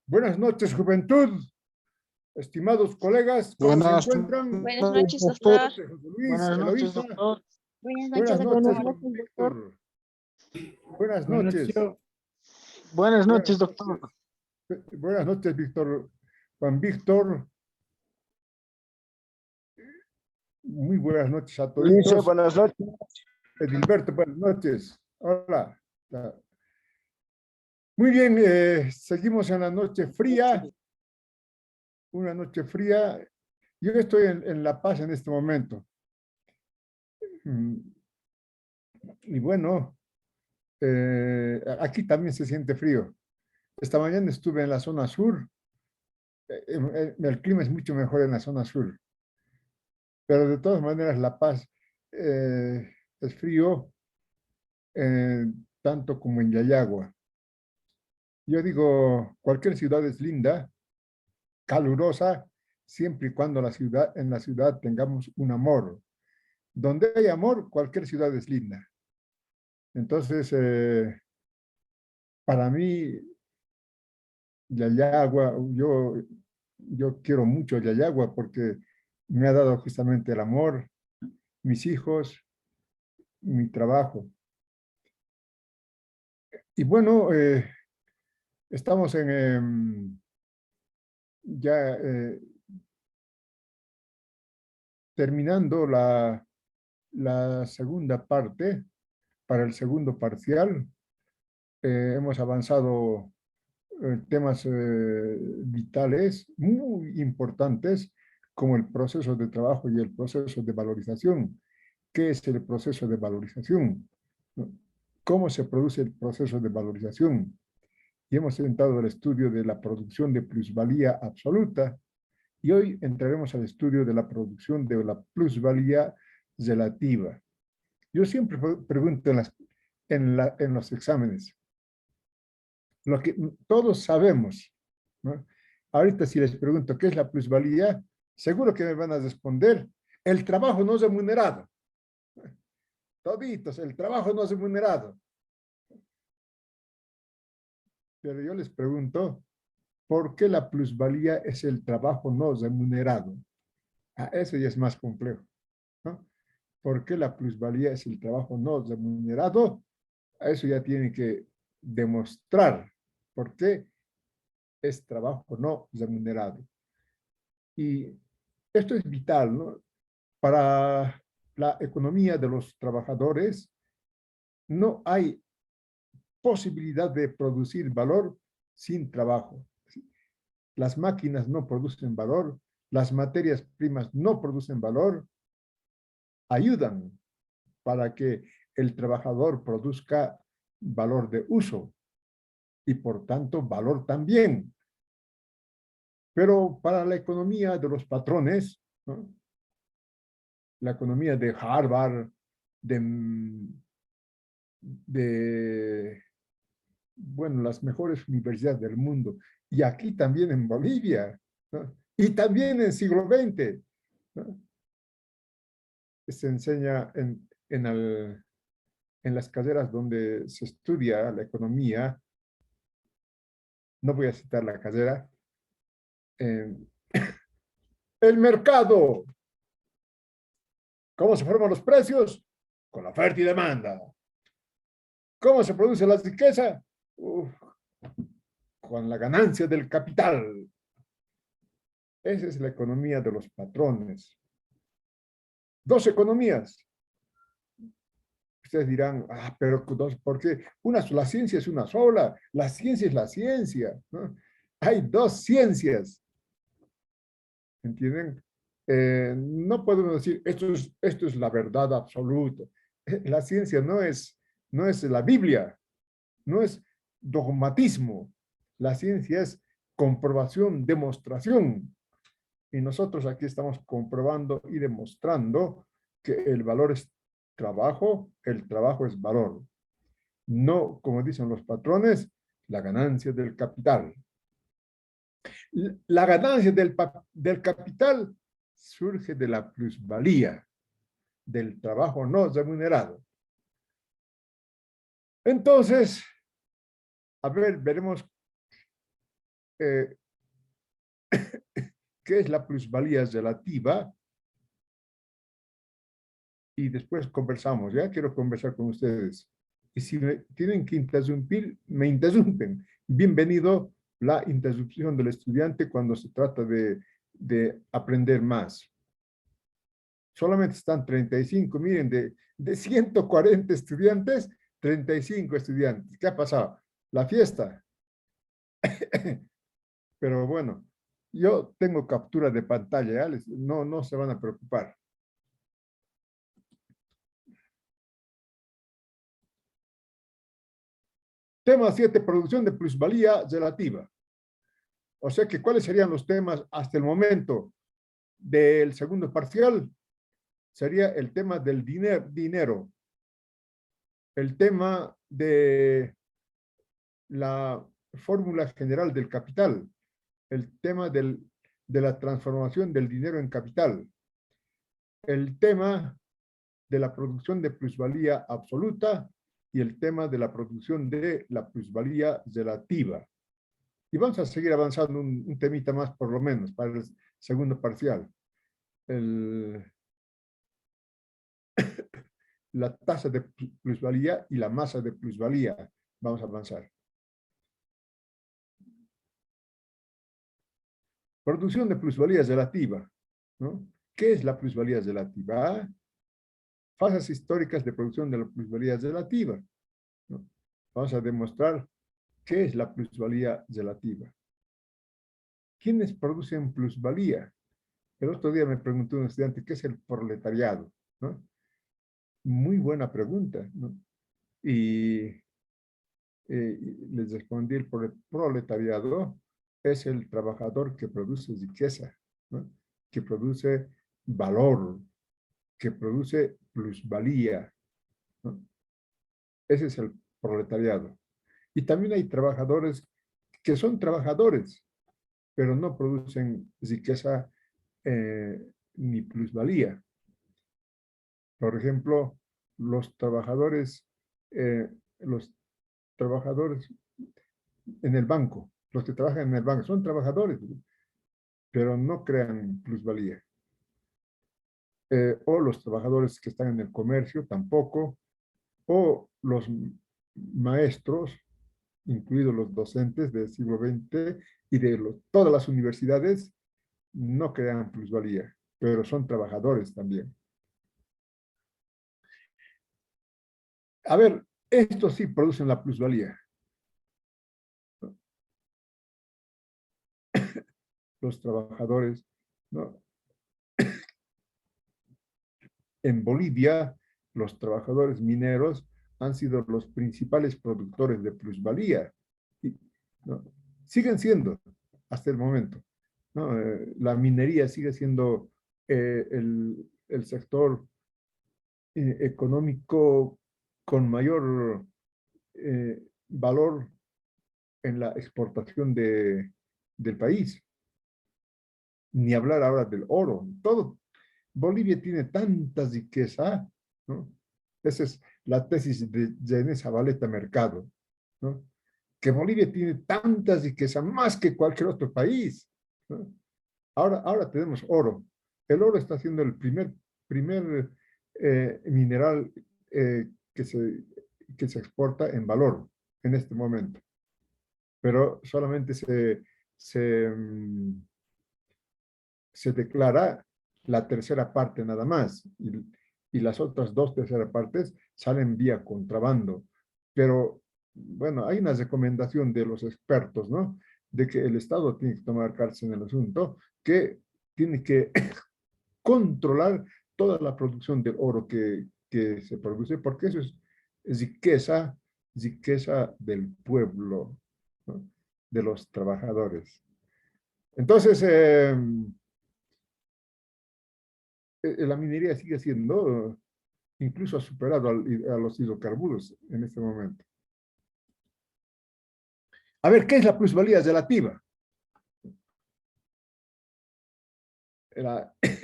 Buenas noches, juventud. Estimados colegas, ¿cómo se encuentran? Buenas noches, Doctor doctor. José Luis, Buenas noches, Eloísa. doctor. Buenas Buenas noches, noches, doctor. Juan Víctor. Buenas noches. Buenas noches, Buenas doctor. noches. Buenas noches, Víctor. Juan Víctor. Muy buenas noches a todos. Buenas noches. Edilberto, buenas noches. Hola. Muy bien, seguimos en la noche fría. Una noche fría. Yo estoy en La Paz en este momento. Y bueno, aquí también se siente frío. Esta mañana estuve en la zona sur. El clima es mucho mejor en la zona sur. Pero de todas maneras, La Paz es frío, tanto como en Yayagua. Yo digo, cualquier ciudad es linda, calurosa, siempre y cuando en la ciudad tengamos un amor. Donde hay amor, cualquier ciudad es linda. Entonces, para mí, Yayagua, yo quiero mucho Yayagua porque me ha dado justamente el amor, mis hijos, mi trabajo. Y bueno, estamos ya terminando la segunda parte para el segundo parcial. Hemos avanzado temas vitales muy importantes como el proceso de trabajo y el proceso de valorización. ¿Qué es el proceso de valorización? ¿Cómo se produce el proceso de valorización? Y hemos entrado al estudio de la producción de plusvalía absoluta y hoy entraremos al estudio de la producción de la plusvalía relativa. Yo siempre pregunto en los exámenes, lo que todos sabemos, ¿no? Ahorita si les pregunto qué es la plusvalía, seguro que me van a responder el trabajo no remunerado. Toditos, el trabajo no remunerado. Pero yo les pregunto, ¿por qué la plusvalía es el trabajo no remunerado? Eso ya es más complejo, ¿no? ¿Por qué la plusvalía es el trabajo no remunerado? A eso ya tienen que demostrar por qué es trabajo no remunerado. Y esto es vital, ¿no? Para la economía de los trabajadores, no hay posibilidad de producir valor sin trabajo. Las máquinas no producen valor, las materias primas no producen valor, ayudan para que el trabajador produzca valor de uso y por tanto valor también. Pero para la economía de los patrones, ¿no? La economía de Harvard, bueno, las mejores universidades del mundo, y aquí también en Bolivia, ¿no? Y también en siglo XX, ¿no? Se enseña en las carreras donde se estudia la economía, no voy a citar la carrera, el mercado. ¿Cómo se forman los precios? Con la oferta y demanda. ¿Cómo se produce la riqueza? Con la ganancia del capital. Esa es la economía de los patrones. Dos economías. Ustedes dirán, pero dos, ¿por qué? La ciencia es una sola, la ciencia es la ciencia, ¿no? Hay dos ciencias, ¿entienden? No podemos decir, esto es la verdad absoluta. La ciencia no es la Biblia, no es dogmatismo. La ciencia es comprobación, demostración. Y nosotros aquí estamos comprobando y demostrando que el valor es trabajo, el trabajo es valor. No, como dicen los patrones, la ganancia del capital. La ganancia del capital surge de la plusvalía, del trabajo no remunerado. Entonces, A ver, veremos eh, qué es la plusvalía relativa y después conversamos, ¿ya? Quiero conversar con ustedes. Y si me tienen que interrumpir, me interrumpen. Bienvenido la interrupción del estudiante cuando se trata de aprender más. Solamente están 35, miren, de 140 estudiantes, 35 estudiantes. ¿Qué ha pasado? La fiesta. Pero bueno, yo tengo captura de pantalla, ¿ya? No se van a preocupar. Tema 7, producción de plusvalía relativa. O sea que, ¿cuáles serían los temas hasta el momento del segundo parcial? Sería el tema del dinero, el tema de la fórmula general del capital, el tema de la transformación del dinero en capital, el tema de la producción de plusvalía absoluta y el tema de la producción de la plusvalía relativa. Y vamos a seguir avanzando un temita más por lo menos para el segundo parcial. La tasa de plusvalía y la masa de plusvalía. Vamos a avanzar. Producción de plusvalía relativa, ¿no? ¿Qué es la plusvalía relativa? Fases históricas de producción de la plusvalía relativa, ¿no? Vamos a demostrar qué es la plusvalía relativa. ¿Quiénes producen plusvalía? El otro día me preguntó un estudiante, ¿qué es el proletariado? ¿No? Muy buena pregunta, ¿no? Y les respondí, el proletariado es el trabajador que produce riqueza, ¿no? Que produce valor, que produce plusvalía, ¿no? Ese es el proletariado. Y también hay trabajadores que son trabajadores, pero no producen riqueza ni plusvalía. Por ejemplo, los trabajadores, eh, los trabajadores en el banco, los que trabajan en el banco, son trabajadores, pero no crean plusvalía. O los trabajadores que están en el comercio tampoco, o los maestros, incluidos los docentes del siglo XX y de todas las universidades, no crean plusvalía, pero son trabajadores también. A ver, estos sí producen la plusvalía. Los trabajadores, ¿no? En Bolivia, los trabajadores mineros han sido los principales productores de plusvalía. Y, ¿no? Siguen siendo hasta el momento, ¿no? La minería sigue siendo el sector económico con mayor valor en la exportación del país. Ni hablar ahora del oro. Todo. Bolivia tiene tanta riqueza, ¿no? Esa es la tesis de René Zavaleta Mercado, ¿no? Que Bolivia tiene tanta riqueza, más que cualquier otro país, ¿no? Ahora tenemos oro. El oro está siendo el primer mineral que se exporta en valor en este momento. Pero solamente se declara la tercera parte nada más y las otras dos terceras partes salen vía contrabando. Pero bueno, hay una recomendación de los expertos, ¿no? De que el Estado tiene que tomar cartas en el asunto, que tiene que controlar toda la producción del oro que se produce, porque eso es riqueza del pueblo, ¿no? De los trabajadores. Entonces, la minería sigue siendo, incluso ha superado a los hidrocarburos en este momento. A ver, ¿qué es la plusvalía relativa?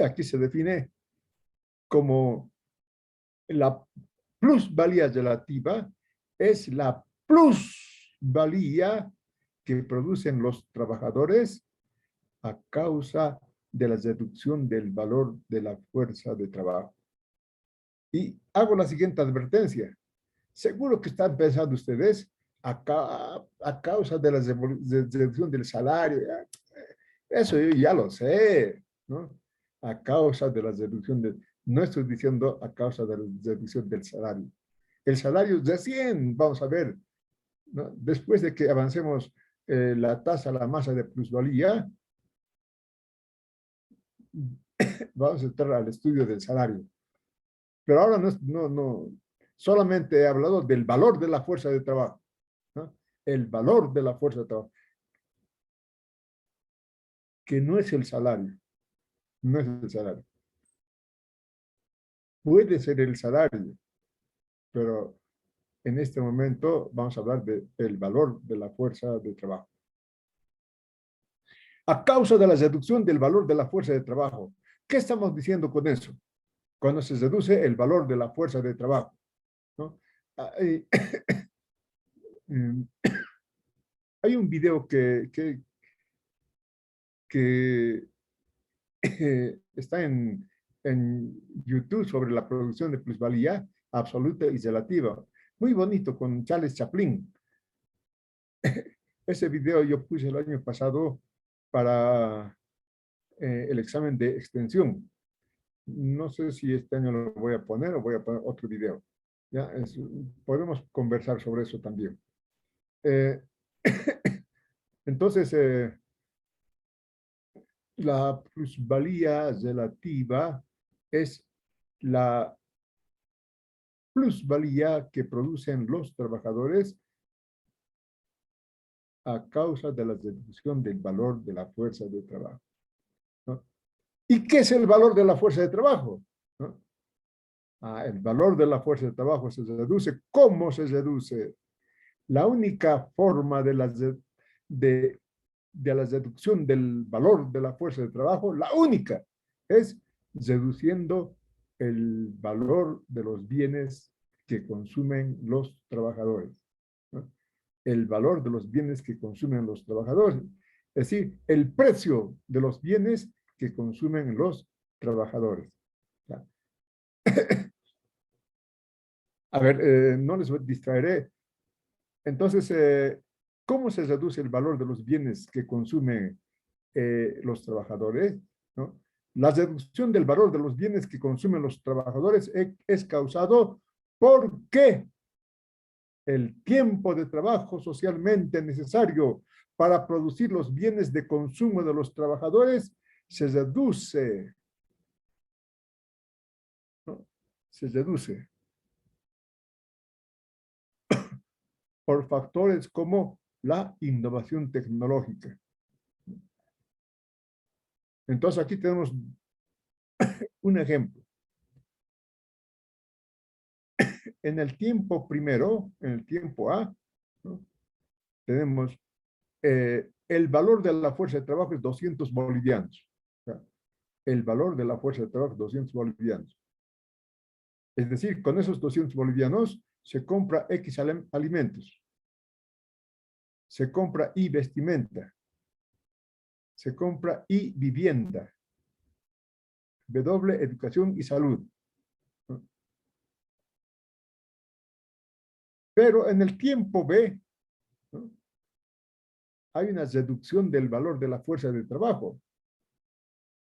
Aquí se define como la plusvalía relativa es la plusvalía que producen los trabajadores a causa de la reducción del valor de la fuerza de trabajo. Y hago la siguiente advertencia. Seguro que están pensando ustedes a causa de la reducción del salario. Eso yo ya lo sé, ¿no? A causa de la reducción de... No estoy diciendo a causa de la reducción del salario. El salario recién, vamos a ver, ¿no? Después de que avancemos la tasa, la masa de plusvalía, vamos a entrar al estudio del salario. Pero ahora no, solamente he hablado del valor de la fuerza de trabajo, ¿no? El valor de la fuerza de trabajo, que no es el salario, no es el salario. Puede ser el salario, pero en este momento vamos a hablar del valor de la fuerza de trabajo. A causa de la reducción del valor de la fuerza de trabajo, ¿qué estamos diciendo con eso? Cuando se reduce el valor de la fuerza de trabajo, ¿no? Hay, hay un video que está en YouTube sobre la producción de plusvalía absoluta y relativa. Muy bonito, con Charles Chaplin. Ese video yo puse el año pasado para el examen de extensión. No sé si este año lo voy a poner o voy a poner otro video. ¿Ya? Podemos conversar sobre eso también. Entonces, la plusvalía relativa es la plusvalía que producen los trabajadores a causa de la reducción del valor de la fuerza de trabajo, ¿no? ¿Y qué es el valor de la fuerza de trabajo? ¿No? El valor de la fuerza de trabajo se reduce. ¿Cómo se reduce? La única forma de la reducción del valor de la fuerza de trabajo, la única, es reduciendo el valor de los bienes que consumen los trabajadores, ¿no? El valor de los bienes que consumen los trabajadores, es decir, el precio de los bienes que consumen los trabajadores. ¿Ya? A ver, no les distraeré. Entonces, ¿cómo se reduce el valor de los bienes que consumen los trabajadores? ¿No? La reducción del valor de los bienes que consumen los trabajadores es causado porque el tiempo de trabajo socialmente necesario para producir los bienes de consumo de los trabajadores se reduce, ¿no? Se reduce por factores como la innovación tecnológica. Entonces aquí tenemos un ejemplo. En el tiempo primero, en el tiempo A, ¿no? Tenemos el valor de la fuerza de trabajo es 200 bolivianos. O sea, el valor de la fuerza de trabajo es 200 bolivianos. Es decir, con esos 200 bolivianos se compra X alimentos, se compra Y vestimenta, se compra Y vivienda, W educación y salud. Pero en el tiempo B, ¿no? Hay una reducción del valor de la fuerza de trabajo,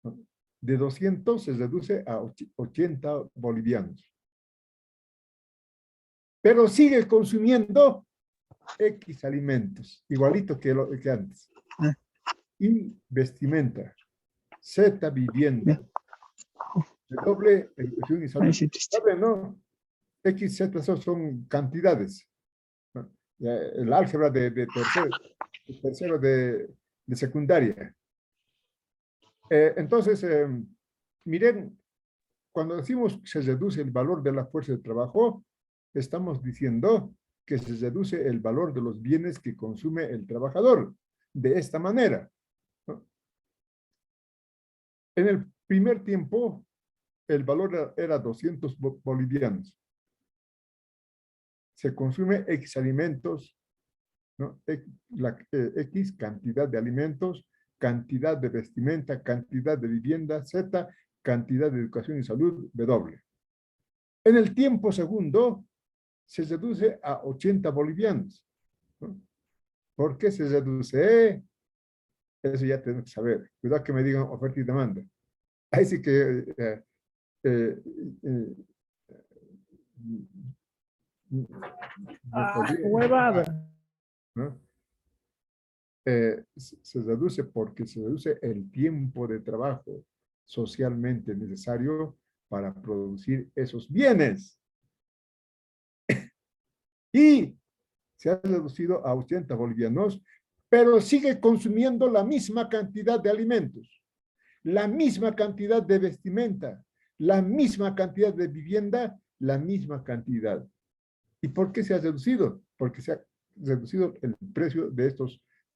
¿no? De 200 se reduce a 80 bolivianos. Pero sigue consumiendo X alimentos, igualito que antes. Y vestimenta, Z vivienda, W educación y salud. ¿Saben, no? X, Z son cantidades, ¿no? El álgebra de tercero de secundaria. Entonces, miren, cuando decimos que se reduce el valor de la fuerza de trabajo, estamos diciendo que se reduce el valor de los bienes que consume el trabajador de esta manera, ¿no? En el primer tiempo, el valor era 200 bolivianos. Se consume X alimentos, ¿no? X cantidad de alimentos, cantidad de vestimenta, cantidad de vivienda, Z cantidad de educación y salud, W. En el tiempo segundo se reduce a 80 bolivianos, ¿no? ¿Por qué se reduce? Eso ya tenemos que saber. Cuidado que me digan oferta y demanda. Ahí sí que eh, eh, Huevada. ¿no? Se reduce porque se reduce el tiempo de trabajo socialmente necesario para producir esos bienes. Y se ha reducido a 80 bolivianos, pero sigue consumiendo la misma cantidad de alimentos, la misma cantidad de vestimenta, la misma cantidad de vivienda, la misma cantidad. ¿Y por qué se ha reducido? Porque se ha reducido el precio de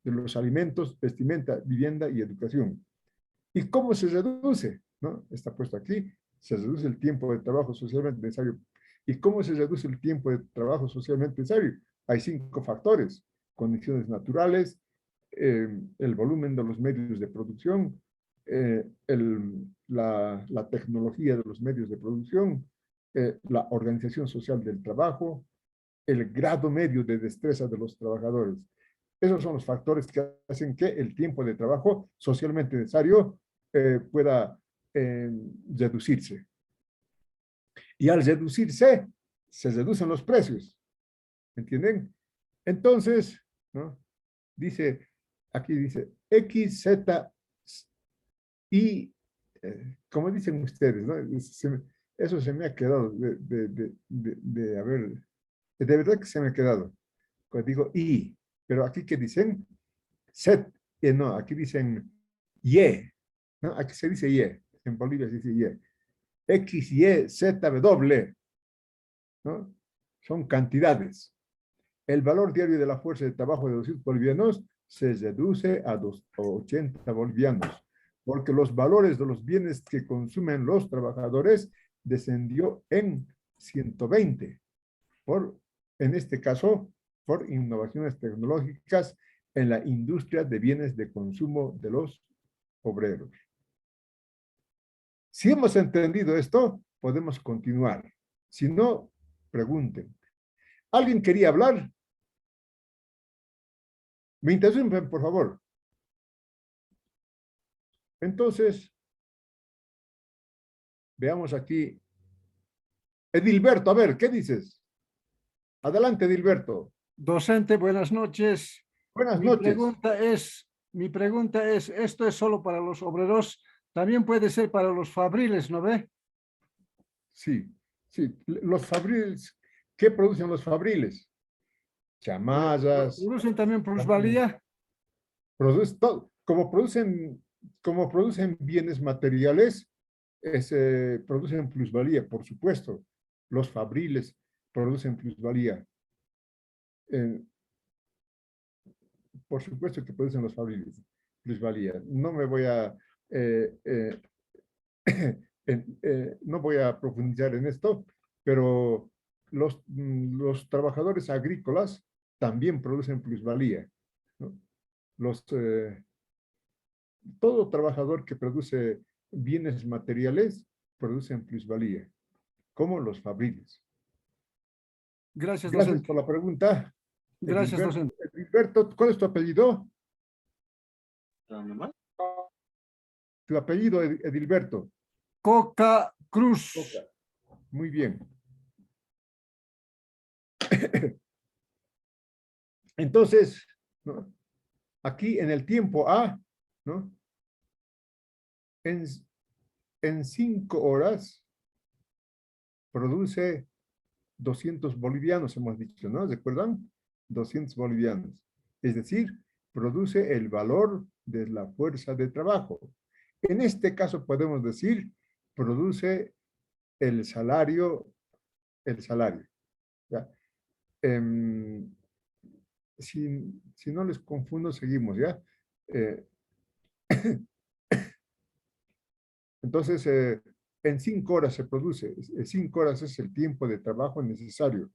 los alimentos, vestimenta, vivienda y educación. ¿Y cómo se reduce? ¿No? Está puesto aquí. Se reduce el tiempo de trabajo socialmente necesario. ¿Y cómo se reduce el tiempo de trabajo socialmente necesario? Hay 5 factores: condiciones naturales, el volumen de los medios de producción, la tecnología de los medios de producción, la organización social del trabajo, el grado medio de destreza de los trabajadores. Esos son los factores que hacen que el tiempo de trabajo socialmente necesario pueda reducirse. Y al reducirse, se reducen los precios. ¿Entienden? Entonces, ¿no? Dice, aquí dice X, Z, Y, como dicen ustedes, ¿no? Eso se me ha quedado de haber, de verdad que se me ha quedado. Cuando digo Y, pero aquí que dicen Z, no, aquí dicen Y, ¿no? Aquí se dice Y, en Bolivia se dice Y. X, Y, Z, W, ¿no? Son cantidades. El valor diario de la fuerza de trabajo de 200 bolivianos se reduce a 80 bolivianos, porque los valores de los bienes que consumen los trabajadores descendió en 120, en este caso, por innovaciones tecnológicas en la industria de bienes de consumo de los obreros. Si hemos entendido esto, podemos continuar. Si no, pregunten. ¿Alguien quería hablar? Me interrumpen, por favor. Entonces, veamos aquí. Edilberto, a ver, ¿qué dices? Adelante, Edilberto. Docente, buenas noches. Buenas Mi noches. pregunta es, mi pregunta es, ¿esto es solo para los obreros? También puede ser para los fabriles, ¿no ve? Sí, sí. Los fabriles, ¿qué producen los fabriles? Chamarras. ¿Producen también plusvalía? Producen todo. Como producen bienes materiales, producen plusvalía, por supuesto. Los fabriles producen plusvalía. Eh, por supuesto que producen los fabriles plusvalía. No me voy a eh, eh, no voy a profundizar en esto, pero los trabajadores agrícolas también producen plusvalía, ¿no? Los, todo trabajador que produce bienes materiales produce plusvalía, como los fabriles. Gracias, Gracias docente. por la pregunta, Gracias, Edilberto. docente. Edilberto, ¿cuál es tu apellido? Tu apellido, Edilberto. Coca Cruz. Oca. Muy bien. Entonces, ¿no? Aquí en el tiempo A, ¿no? En, en 5 horas produce 200 bolivianos, hemos dicho, ¿no? ¿Recuerdan? 200 bolivianos. Es decir, produce el valor de la fuerza de trabajo. En este caso podemos decir, produce el salario, ¿ya? Si no les confundo, seguimos, ¿ya? Eh, entonces, en 5 horas se produce, 5 horas es el tiempo de trabajo necesario.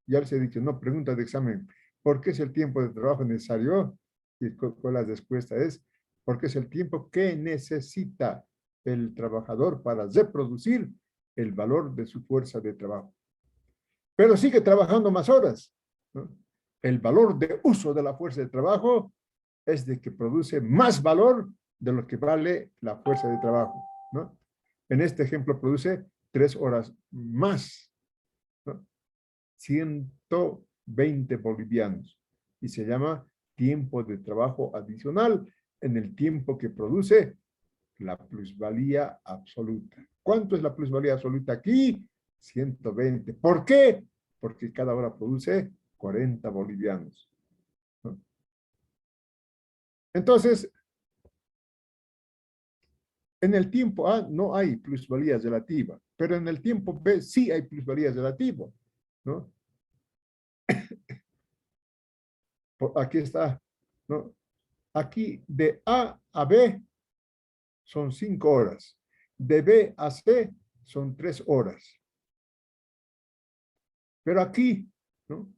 Ya les he dicho, no, pregunta de examen. ¿Por qué es el tiempo de trabajo necesario? Y con la respuesta es, porque es el tiempo que necesita el trabajador para reproducir el valor de su fuerza de trabajo. Pero sigue trabajando más horas, ¿no? El valor de uso de la fuerza de trabajo es de que produce más valor de lo que vale la fuerza de trabajo, ¿no? En este ejemplo produce 3 horas más, ¿no? 120 bolivianos y se llama tiempo de trabajo adicional en el tiempo que produce la plusvalía absoluta. ¿Cuánto es la plusvalía absoluta aquí? 120. ¿Por qué? Porque cada hora produce 40 bolivianos, ¿no? Entonces, en el tiempo A no hay plusvalía relativa, pero en el tiempo B sí hay plusvalía relativa, ¿no? Aquí está, ¿no? Aquí de A a B son 5 horas. De B a C son 3 horas. Pero aquí, ¿no?,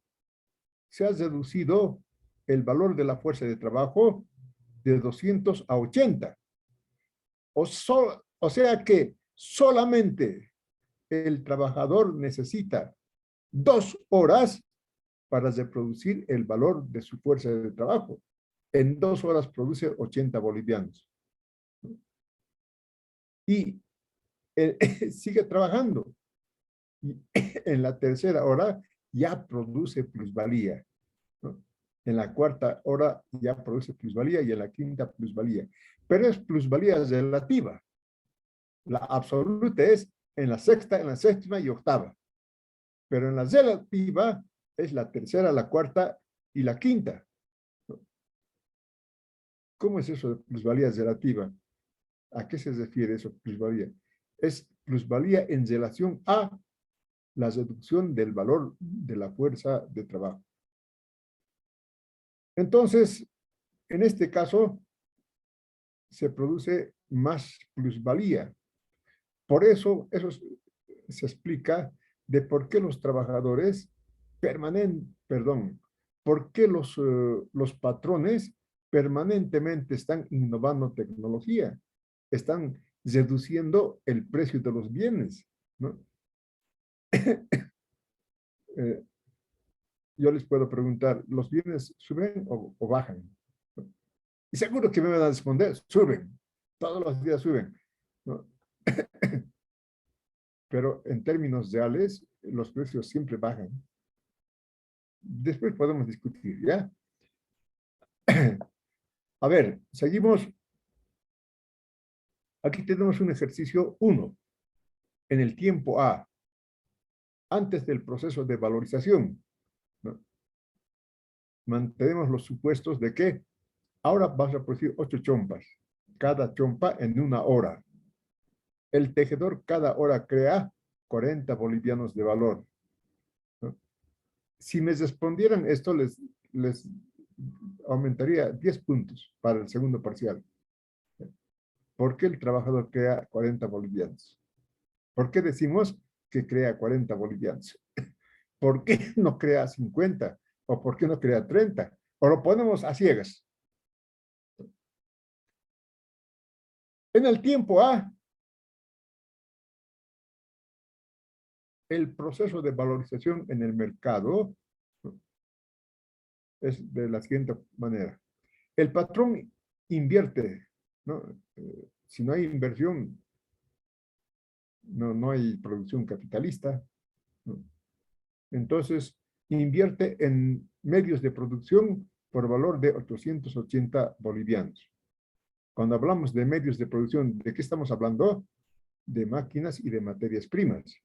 se ha reducido el valor de la fuerza de trabajo de 200 a 80. O sea que solamente el trabajador necesita 2 horas para reproducir el valor de su fuerza de trabajo. En 2 horas produce 80 bolivianos. Y sigue trabajando. Y en la tercera hora ya produce plusvalía, ¿no? En la cuarta hora ya produce plusvalía y en la quinta plusvalía. Pero es plusvalía relativa. La absoluta es en la sexta, en la séptima y octava. Pero en la relativa es la tercera, la cuarta y la quinta. ¿Cómo es eso de plusvalía relativa? ¿A qué se refiere eso, plusvalía? Es plusvalía en relación a la reducción del valor de la fuerza de trabajo. Entonces, en este caso, se produce más plusvalía. Por eso, se explica de por qué los trabajadores por qué los patrones permanentemente están innovando tecnología, están reduciendo el precio de los bienes, ¿no? Yo les puedo preguntar, ¿los bienes suben o bajan? Y seguro que me van a responder, suben, todos los días suben, ¿no? Pero en términos reales, los precios siempre bajan. Después podemos discutir, ¿ya? A ver, seguimos. Aquí tenemos un ejercicio 1. En el tiempo A, antes del proceso de valorización, ¿no?, mantenemos los supuestos de que ahora vas a producir 8 chompas, cada chompa en 1 hora. El tejedor cada hora crea 40 bolivianos de valor, ¿no? Si me respondieran esto, les aumentaría 10 puntos para el segundo parcial. ¿Por qué el trabajador crea 40 bolivianos? ¿Por qué decimos que crea 40 bolivianos? ¿Por qué no crea 50? ¿O por qué no crea 30? ¿O lo ponemos a ciegas? En el tiempo A, el proceso de valorización en el mercado, ¿no?, es de la siguiente manera. El patrón invierte, ¿no? Si no hay inversión, no hay producción capitalista, ¿no? Entonces, invierte en medios de producción por valor de 880 bolivianos. Cuando hablamos de medios de producción, ¿de qué estamos hablando? De máquinas y de materias primas.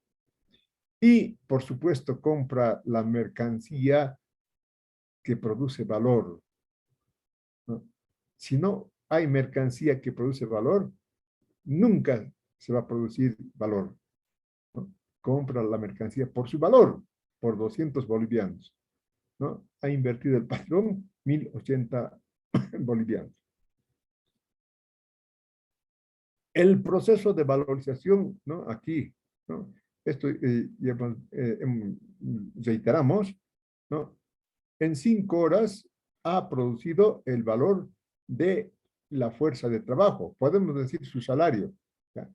Y, por supuesto, compra la mercancía que produce valor, ¿no? Si no hay mercancía que produce valor, nunca se va a producir valor, ¿no? Compra la mercancía por su valor, por 200 bolivianos, ¿no? Ha invertido el patrón 1080 bolivianos. El proceso de valorización, ¿no?, aquí, ¿no?, esto reiteramos, ¿no?, en 5 horas ha producido el valor de la fuerza de trabajo. Podemos decir su salario. ¿Ya?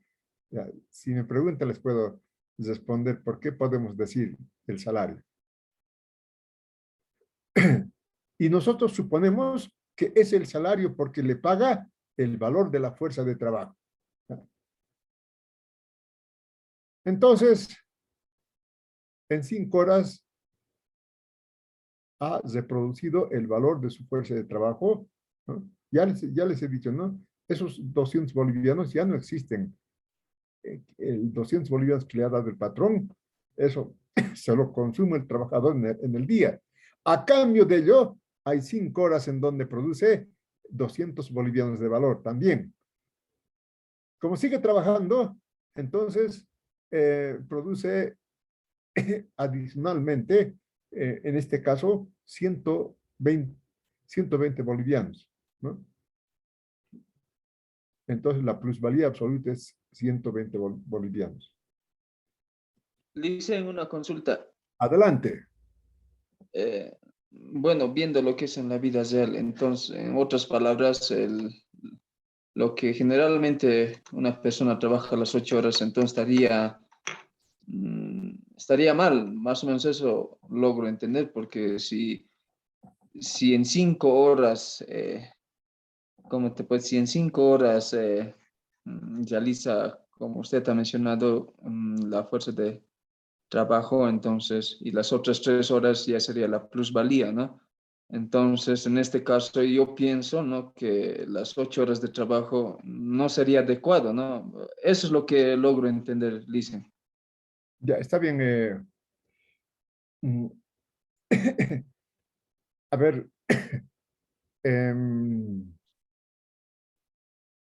Ya, si me preguntan, les puedo responder por qué podemos decir el salario. Y nosotros suponemos que es el salario porque le paga el valor de la fuerza de trabajo. Entonces, en 5 horas ha reproducido el valor de su fuerza de trabajo, ¿no? Ya les he dicho, ¿no? Esos 200 bolivianos ya no existen. El 200 bolivianos que le ha dado el patrón, eso se lo consume el trabajador en el día. A cambio de ello, hay 5 horas en donde produce 200 bolivianos de valor también. Como sigue trabajando, entonces produce adicionalmente, en este caso, 120 bolivianos, ¿no? Entonces la plusvalía absoluta es 120 bolivianos. Le hice una consulta. Adelante. Bueno, viendo lo que es en la vida real, entonces, en otras palabras, lo que generalmente una persona trabaja las 8 horas, entonces estaría mal, más o menos eso logro entender, porque si en 5 horas, ¿cómo te puedes? Si en 5 horas realiza, como usted ha mencionado, la fuerza de trabajo, entonces, y las otras 3 horas ya sería la plusvalía, ¿no? Entonces, en este caso, yo pienso, ¿no? Que las 8 horas de trabajo no sería adecuado, ¿no? Eso es lo que logro entender, Lisen. Ya, está bien. Mm, a ver,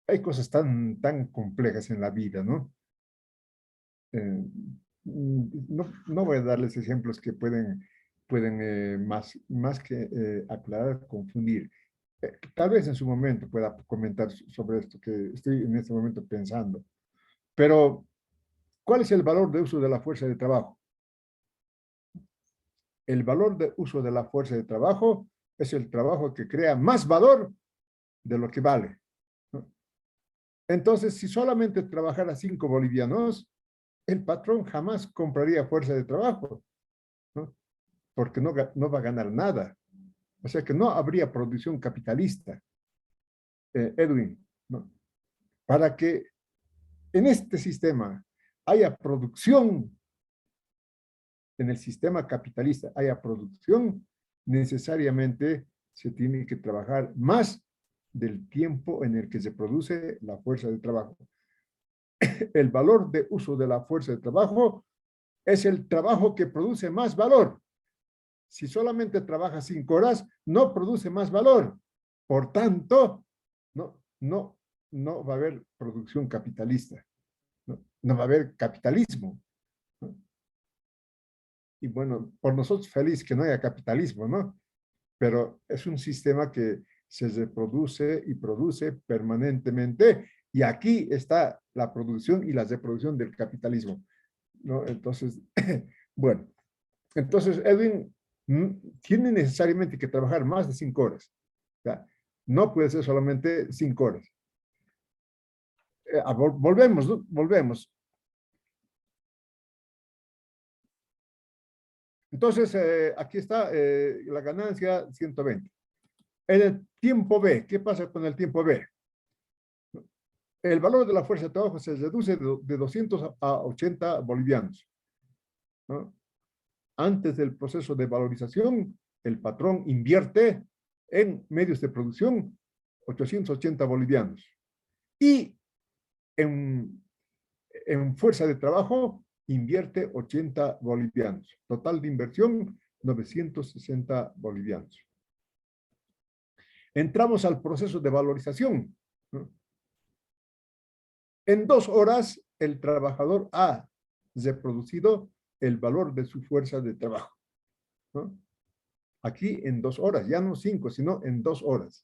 hay cosas tan complejas en la vida, ¿no? Eh, no voy a darles ejemplos que pueden más que aclarar, confundir. Tal vez en su momento pueda comentar sobre esto que estoy en este momento pensando. Pero, ¿cuál es el valor de uso de la fuerza de trabajo? El valor de uso de la fuerza de trabajo es el trabajo que crea más valor de lo que vale, ¿no? Entonces, si solamente trabajara 5 bolivianos, el patrón jamás compraría fuerza de trabajo, ¿no? Porque no va a ganar nada. O sea que no habría producción capitalista, Edwin, ¿no? Para que en este sistema haya producción, en el sistema capitalista haya producción, necesariamente se tiene que trabajar más del tiempo en el que se produce la fuerza de trabajo. El valor de uso de la fuerza de trabajo es el trabajo que produce más valor. Si solamente trabaja 5 horas, no produce más valor. Por tanto, no va a haber producción capitalista, no va a haber capitalismo, ¿no? Y bueno, por nosotros feliz que no haya capitalismo, ¿no? Pero es un sistema que se reproduce y produce permanentemente, y aquí está la producción y la reproducción del capitalismo, ¿no? Entonces, bueno, entonces Edwin tiene necesariamente que trabajar más de 5 horas. ¿Ya? No puede ser solamente 5 horas. Volvemos, ¿no? Volvemos. Entonces, aquí está la ganancia 120. En el tiempo B, ¿qué pasa con el tiempo B? El valor de la fuerza de trabajo se reduce de 200 a 80 bolivianos, ¿no? Antes del proceso de valorización, el patrón invierte en medios de producción 880 bolivianos. Y en fuerza de trabajo invierte 80 bolivianos. Total de inversión, 960 bolivianos. Entramos al proceso de valorización, ¿no? En 2 horas, el trabajador ha reproducido el valor de su fuerza de trabajo, ¿no? Aquí en 2 horas, ya no 5, sino en 2 horas.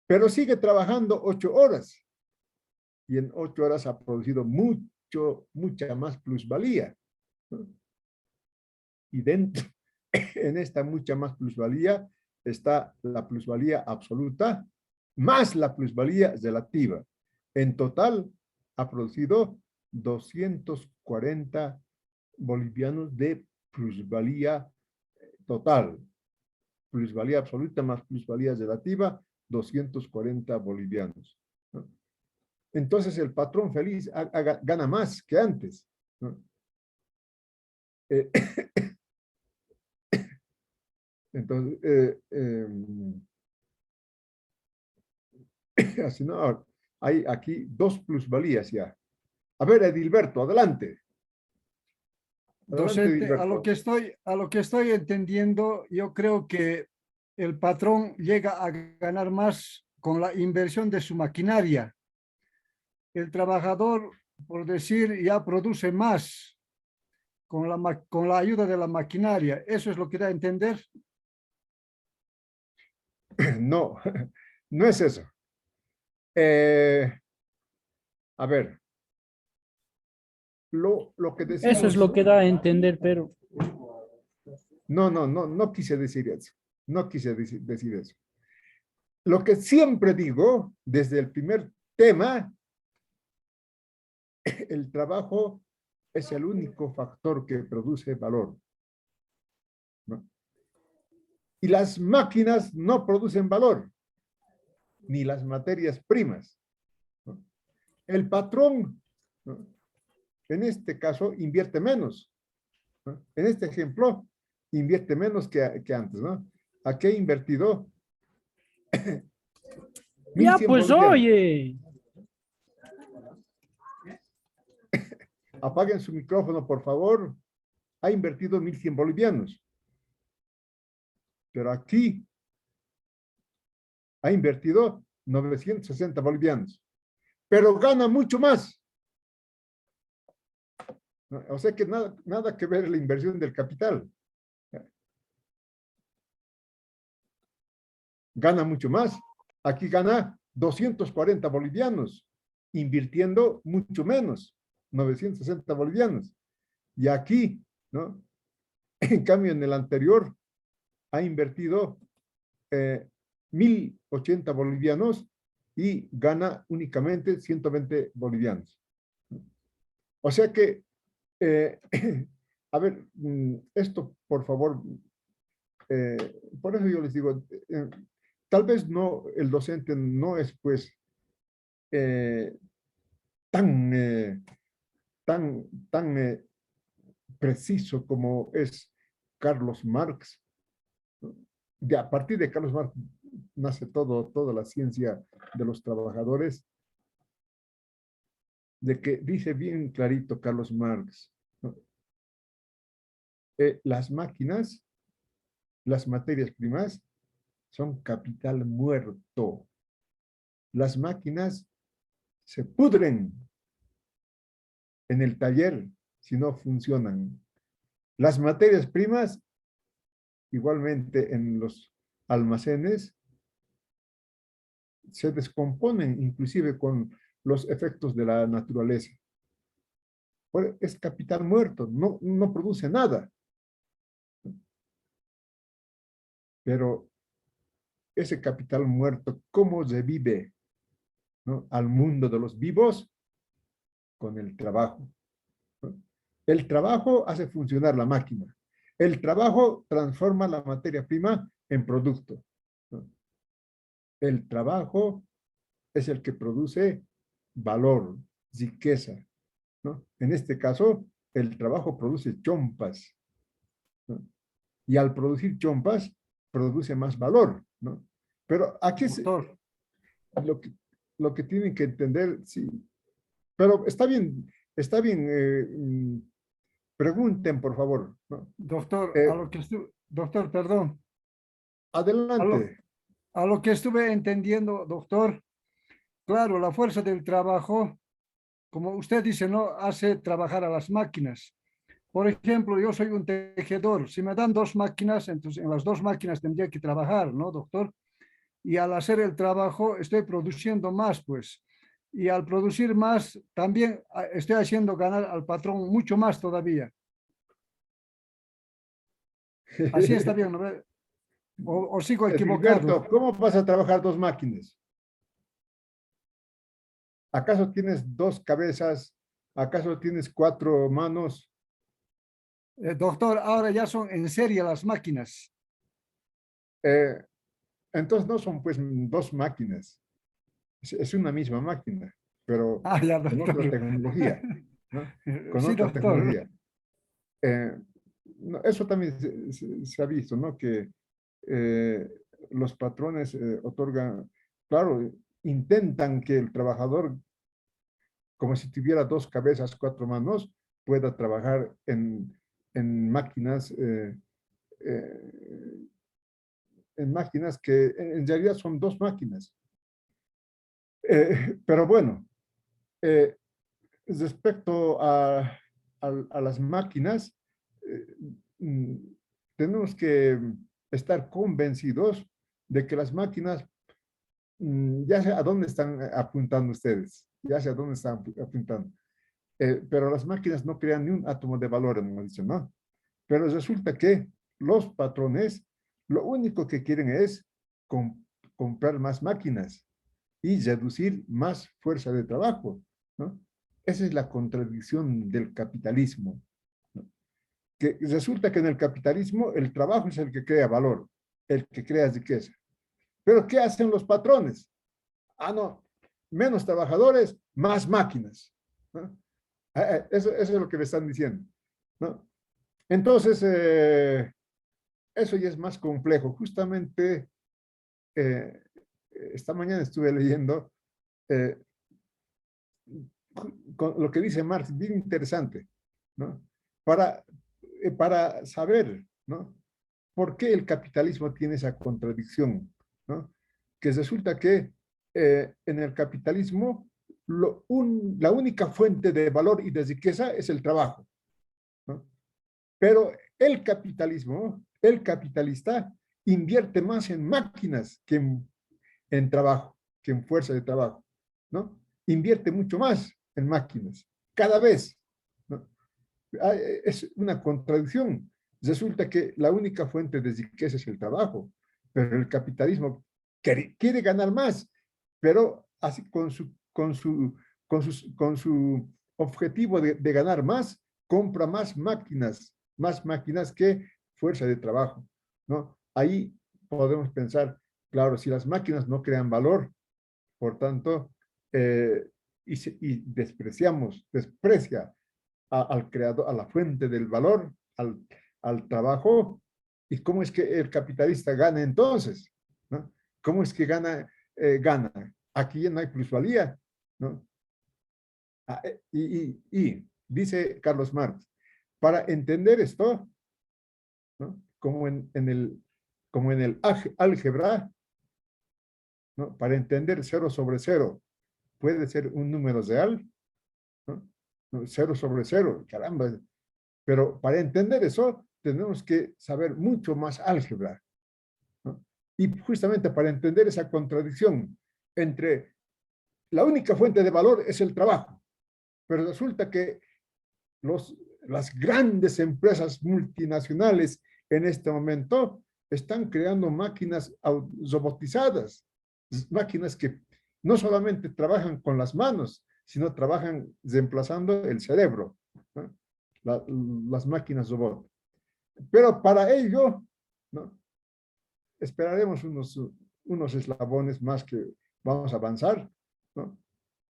Pero sigue trabajando 8 horas. Y en 8 horas ha producido mucha más plusvalía, ¿no? Y en esta mucha más plusvalía está la plusvalía absoluta más la plusvalía relativa. En total ha producido 240 bolivianos de plusvalía total. Plusvalía absoluta más plusvalía relativa, 240 bolivianos, ¿no? Entonces el patrón feliz gana más que antes, ¿no? Entonces, así no, hay aquí dos plusvalías ya. A ver, Edilberto, adelante. Adelante, Docente, Edilberto. a lo que estoy entendiendo, yo creo que el patrón llega a ganar más con la inversión de su maquinaria. El trabajador, por decir, ya produce más con la ayuda de la maquinaria. ¿Eso es lo que da a entender? No, no es eso. A ver, lo que decimos... Eso es lo que da a entender, pero No quise decir eso. No quise decir eso. Lo que siempre digo, desde el primer tema, el trabajo es el único factor que produce valor, ¿no? Y las máquinas no producen valor, ni las materias primas, ¿no? El patrón, ¿no?, en este caso, invierte menos, ¿no? En este ejemplo, invierte menos que antes, ¿no? Aquí he invertido ya 1.100 pues bolivianos. oye, Apaguen su micrófono, por favor. Ha invertido 1.100 bolivianos. Pero aquí ha invertido 960 bolivianos. Pero gana mucho más. O sea que nada que ver la inversión del capital. Gana mucho más. Aquí gana 240 bolivianos, invirtiendo mucho menos, 960 bolivianos. Y aquí, ¿no? En cambio, en el anterior, ha invertido 1.080 bolivianos y gana únicamente 120 bolivianos. O sea que, a ver, esto por favor, por eso yo les digo, tal vez no, el docente no es pues tan preciso como es Carlos Marx. A partir de Carlos Marx nace toda la ciencia de los trabajadores, de que dice bien clarito Carlos Marx, ¿no? Las máquinas, las materias primas, son capital muerto. Las máquinas se pudren en el taller si no funcionan. Las materias primas, igualmente en los almacenes, se descomponen inclusive con los efectos de la naturaleza. Es capital muerto, no produce nada. Pero ese capital muerto, ¿cómo se vive, ¿no?, al mundo de los vivos? Con el trabajo, ¿no? El trabajo hace funcionar la máquina. El trabajo transforma la materia prima en producto, ¿no? El trabajo es el que produce valor, riqueza, ¿no? En este caso, el trabajo produce chompas, ¿no? Y al producir chompas, produce más valor, ¿no? Pero aquí es lo que tienen que entender, sí. Pero está bien, pregunten, por favor, ¿no? Doctor, doctor, perdón. Adelante. A lo que estuve entendiendo, doctor, claro, la fuerza del trabajo, como usted dice, no hace trabajar a las máquinas. Por ejemplo, yo soy un tejedor. Si me dan dos máquinas, entonces en las dos máquinas tendría que trabajar, ¿no, doctor? Y al hacer el trabajo estoy produciendo más, pues. Y al producir más, también estoy haciendo ganar al patrón mucho más todavía. Así está bien, ¿no ve? O sigo equivocado. Filiberto, ¿cómo vas a trabajar dos máquinas? ¿Acaso tienes dos cabezas? ¿Acaso tienes cuatro manos? Doctor, ahora ya son en serie las máquinas. Eh, entonces no son pues dos máquinas. Es una misma máquina, pero Ah, ya, con otra doctor. tecnología, ¿no? Con Sí, otra doctor. tecnología. Eso también se ha visto, ¿no? Que eh, los patrones otorgan, claro, intentan que el trabajador, como si tuviera dos cabezas, cuatro manos, pueda trabajar en máquinas, eh, en máquinas que en realidad son dos máquinas. Pero bueno, eh, respecto a las máquinas, eh, mm, tenemos que estar convencidos de que las máquinas, ya sé a dónde están apuntando ustedes, ya sé a dónde están apuntando, pero las máquinas no crean ni un átomo de valor, hemos dicho, ¿no? Pero resulta que los patrones lo único que quieren es comprar más máquinas y reducir más fuerza de trabajo, ¿no? Esa es la contradicción del capitalismo, ¿no? Que resulta que en el capitalismo el trabajo es el que crea valor, el que crea riqueza. Pero ¿qué hacen los patrones? Ah, no, menos trabajadores, más máquinas, ¿no? Eso es lo que le están diciendo, ¿no? Entonces, eso ya es más complejo. Justamente eh, esta mañana estuve leyendo eh, con lo que dice Marx, bien interesante, ¿no? Para saber, ¿no? ¿Por qué el capitalismo tiene esa contradicción, ¿no? Que resulta que en el capitalismo la única fuente de valor y de riqueza es el trabajo, ¿no? Pero el capitalista, invierte más en máquinas que en trabajo, que en fuerza de trabajo, ¿no? Invierte mucho más en máquinas, cada vez, ¿no? Es una contradicción. Resulta que la única fuente de riqueza es el trabajo, pero el capitalismo quiere ganar más, pero así con su objetivo de ganar más, compra más máquinas que fuerza de trabajo, ¿no? Ahí podemos pensar, claro, si las máquinas no crean valor, por tanto, y desprecia al creador, a la fuente del valor, al trabajo. ¿Y cómo es que el capitalista gana entonces? ¿No? ¿Cómo es que gana? Aquí ya no hay plusvalía, ¿no? Y dice Carlos Marx, para entender esto, ¿no? Como en el álgebra, ¿no? Para entender 0/0 puede ser un número real, ¿no? 0/0, caramba. Pero para entender eso, tenemos que saber mucho más álgebra, ¿no? Y justamente para entender esa contradicción entre la única fuente de valor es el trabajo, pero resulta que los, las grandes empresas multinacionales en este momento están creando máquinas robotizadas, máquinas que no solamente trabajan con las manos, sino trabajan reemplazando el cerebro, ¿no? Las máquinas robot. Pero para ello, ¿no? Esperaremos unos eslabones más que vamos a avanzar, ¿no?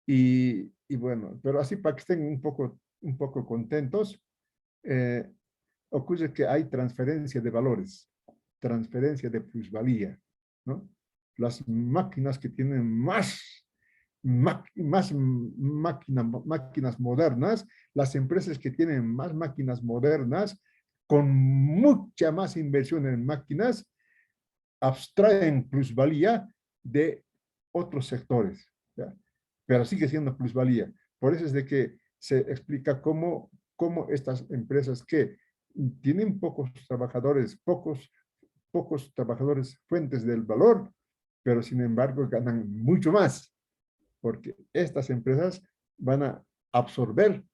Y bueno, pero así para que estén un poco contentos, eh, ocurre que hay transferencia de valores, transferencia de plusvalía, ¿no? Las máquinas que tienen máquinas modernas, las empresas que tienen más máquinas modernas, con mucha más inversión en máquinas, abstraen plusvalía de otros sectores, ¿ya? Pero sigue siendo plusvalía. Por eso es de que se explica cómo estas empresas que tienen pocos trabajadores fuentes del valor, pero sin embargo ganan mucho más, porque estas empresas van a absorber,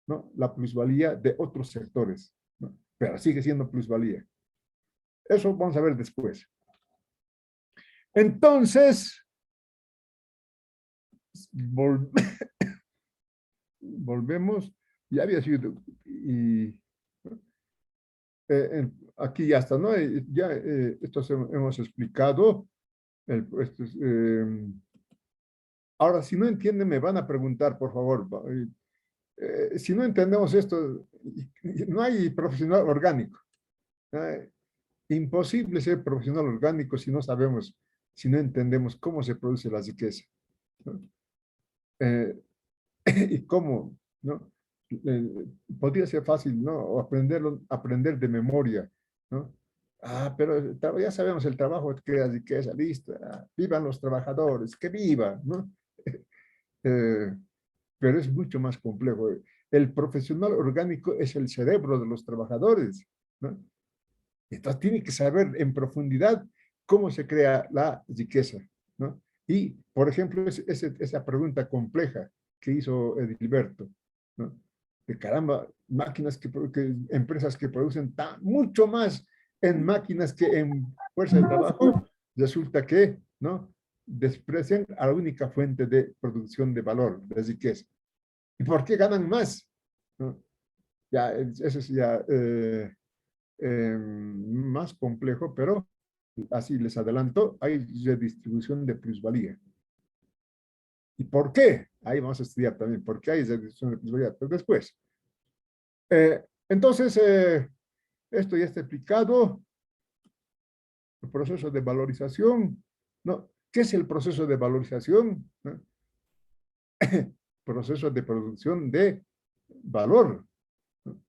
¿no? La plusvalía de otros sectores, ¿no? Pero sigue siendo plusvalía. Eso vamos a ver después. Entonces, volvemos. Ya había sido, y aquí ya está, ¿no? Ya esto hemos explicado. Ahora, si no entienden, me van a preguntar, por favor. Si no entendemos esto, no hay profesional orgánico. Imposible ser profesional orgánico si no sabemos, si no entendemos cómo se produce la riqueza, ¿no? Y cómo, ¿no? Podría ser fácil, ¿no? O aprender de memoria, ¿no? Pero ya sabemos el trabajo crea riqueza, listo. Vivan los trabajadores, que viva, ¿no? Eh, pero es mucho más complejo. El profesional orgánico es el cerebro de los trabajadores, ¿no? Entonces tiene que saber en profundidad cómo se crea la riqueza, ¿no? Y, por ejemplo, esa pregunta compleja que hizo Edilberto, ¿no? De caramba, empresas que producen mucho más en máquinas que en fuerza de trabajo, resulta que, ¿no? Desprecian a la única fuente de producción de valor, de riqueza. ¿Y por qué ganan más? ¿No? Ya, eso es ya más complejo, pero así les adelanto, hay redistribución de plusvalía. ¿Y por qué? Ahí vamos a estudiar también por qué hay redistribución de plusvalía, pero después. Entonces, esto ya está explicado. El proceso de valorización, ¿no? ¿Qué es el proceso de valorización? ¿No? Proceso de producción de valor. ¿No?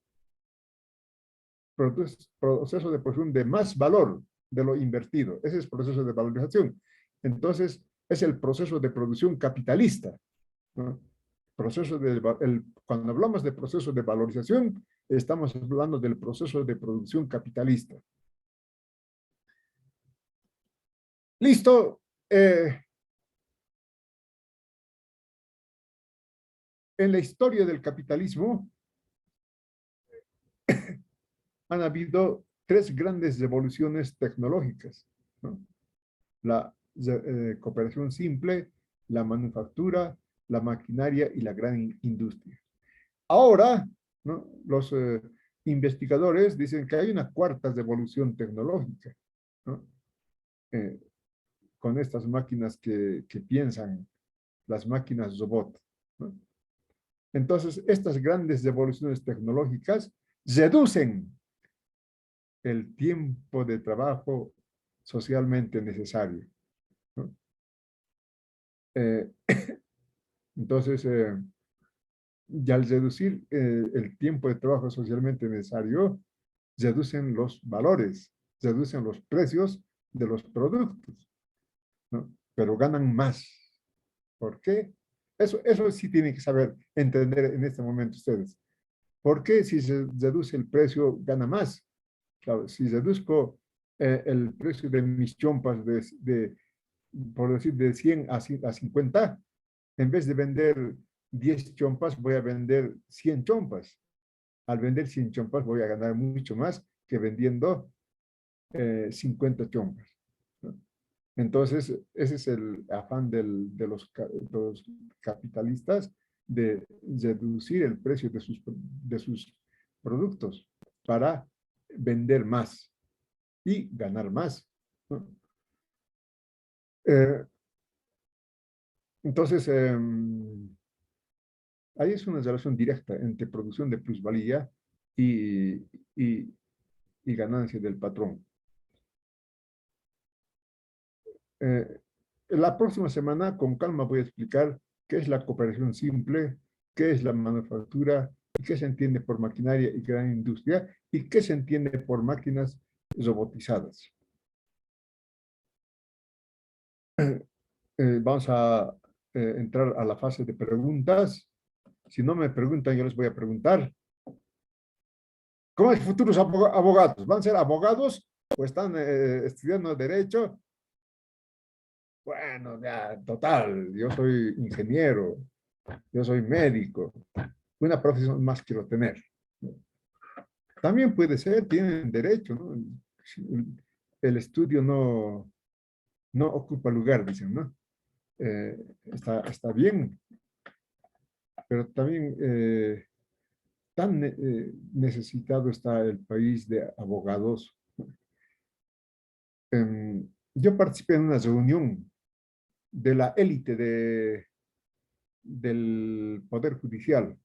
Proceso de producción de más valor de lo invertido. Ese es el proceso de valorización. Entonces, es el proceso de producción capitalista, ¿no? Cuando hablamos de proceso de valorización, estamos hablando del proceso de producción capitalista. Listo. En la historia del capitalismo han habido tres grandes revoluciones tecnológicas, ¿no? La cooperación simple, la manufactura, la maquinaria y la gran industria. Ahora, ¿no? Los investigadores dicen que hay una cuarta revolución tecnológica, ¿no? Con estas máquinas que piensan, las máquinas robot, ¿no? Entonces, estas grandes revoluciones tecnológicas reducen el tiempo de trabajo socialmente necesario, ¿no? Eh, entonces, y al reducir el tiempo de trabajo socialmente necesario, reducen los valores, reducen los precios de los productos, ¿no? Pero ganan más. ¿Por qué? Eso sí tienen que saber entender en este momento ustedes. ¿Por qué si se reduce el precio gana más? Claro, si reduzco el precio de mis chompas por decir, de 100 a 50, en vez de vender 10 chompas, voy a vender 100 chompas. Al vender 100 chompas voy a ganar mucho más que vendiendo 50 chompas, ¿no? Entonces, ese es el afán de los capitalistas de reducir el precio de sus productos para vender más y ganar más, ¿no? Eh, entonces, ahí es una relación directa entre producción de plusvalía y, y, y ganancia del patrón. La próxima semana, con calma, voy a explicar qué es la cooperación simple, qué es la manufactura, y qué se entiende por maquinaria y gran industria, y qué se entiende por máquinas robotizadas. Vamos a entrar a la fase de preguntas. Si no me preguntan, yo les voy a preguntar. ¿Cómo es futuros abogados? ¿Van a ser abogados o están estudiando derecho? Bueno, ya, total, yo soy ingeniero, yo soy médico, una profesión más quiero tener. También puede ser, tienen derecho, ¿no? el estudio no ocupa lugar, dicen, ¿no? Está bien, pero también tan necesitado está el país de abogados. Yo participé en una reunión de la élite del Poder Judicial,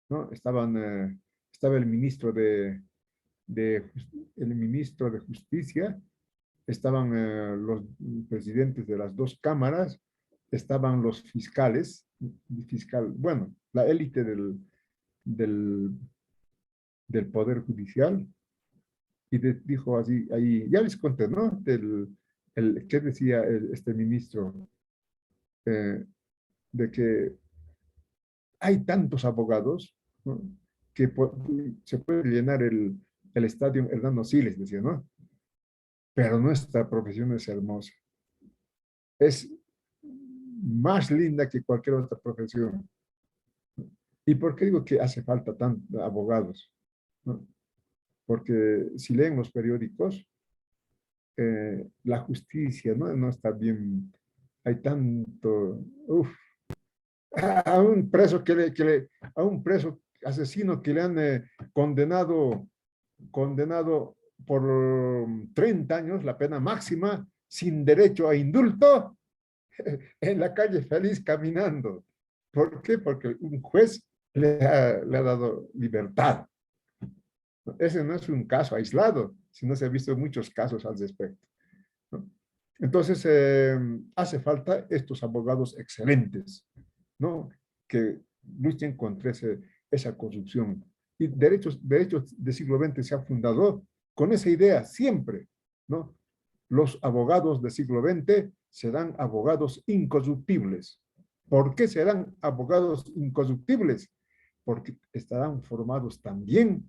¿no? Estaba el el ministro de Justicia, estaban los presidentes de las dos cámaras, estaban los fiscales, bueno, la élite del, del Poder Judicial, y dijo así, ahí, ya les conté, ¿no? ¿Qué decía este ministro? De que hay tantos abogados, ¿no? Que se puede llenar el estadio Hernando Siles, decía, ¿no? Pero nuestra profesión es hermosa. Es más linda que cualquier otra profesión. ¿Y por qué digo que hace falta tantos abogados? ¿No? Porque si leen los periódicos, la justicia no está bien. Hay tanto, a un preso a un preso asesino que le han condenado por 30 años, la pena máxima, sin derecho a indulto, en la calle feliz caminando. ¿Por qué? Porque un juez le ha dado libertad. Ese no es un caso aislado, sino se han visto muchos casos al respecto, ¿no? Entonces, hace falta estos abogados excelentes, ¿no? Que luchen contra esa corrupción. Y derechos de siglo XX se ha fundado con esa idea siempre, ¿no? Los abogados del siglo XX serán abogados incorruptibles. ¿Por qué serán abogados incorruptibles? Porque estarán formados también